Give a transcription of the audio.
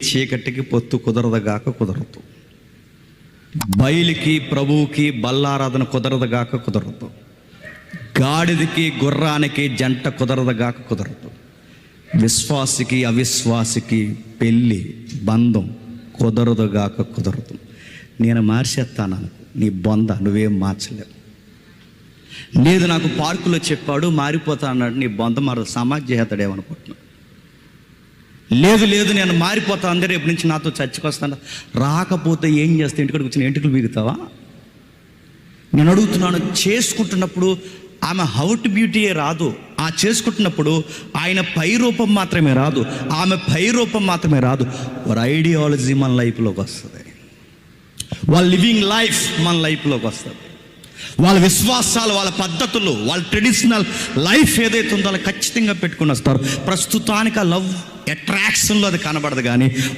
చీకటికి పొత్తు కుదరదుగాక కుదరదు. బయలుకి ప్రభువుకి బల్లారాధన కుదరదుగాక కుదరదు. గాడిదకి గుర్రానికి జంట కుదరదుగాక కుదరదు. విశ్వాసికి అవిశ్వాసికి పెళ్ళి బంధం కుదరదుగాక కుదరదు. నేను మార్చేస్తాను అనుకో, నీ బొంద నువ్వేం మార్చలేవు. లేదు నాకు పార్కులో చెప్పాడు మారిపోతా అన్నాడు, నీ బొంద మారదు, సమాజ్ చేస్తాడేమనుకుంటున్నాను. లేదు నేను మారిపోతా అందే, రేపు నుంచి నాతో చర్చకు వస్తాను. రాకపోతే ఏం చేస్తా? ఇంటికి కూర్చొని ఎంటుకలు బిగుతావా? నేను అడుగుతున్నాను. చేసుకుంటున్నప్పుడు ఆమె హౌట్ బ్యూటీయే రాదు. ఆ చేసుకుంటున్నప్పుడు ఆయన పై రూపం మాత్రమే రాదు, ఆమె పై రూపం మాత్రమే రాదు. వారి ఐడియాలజీ మన లైఫ్లోకి వస్తుంది, వాళ్ళ లివింగ్ లైఫ్ మన లైఫ్లోకి వస్తుంది. వాళ్ళ విశ్వాసాలు, వాళ్ళ పద్ధతులు, వాళ్ళ ట్రెడిషనల్ లైఫ్ ఏదైతే ఉందో అలా ఖచ్చితంగా పెట్టుకుని వస్తారు. ప్రస్తుతానికి ఆ లవ్ అట్రాక్షన్లో అది కనబడదు, కానీ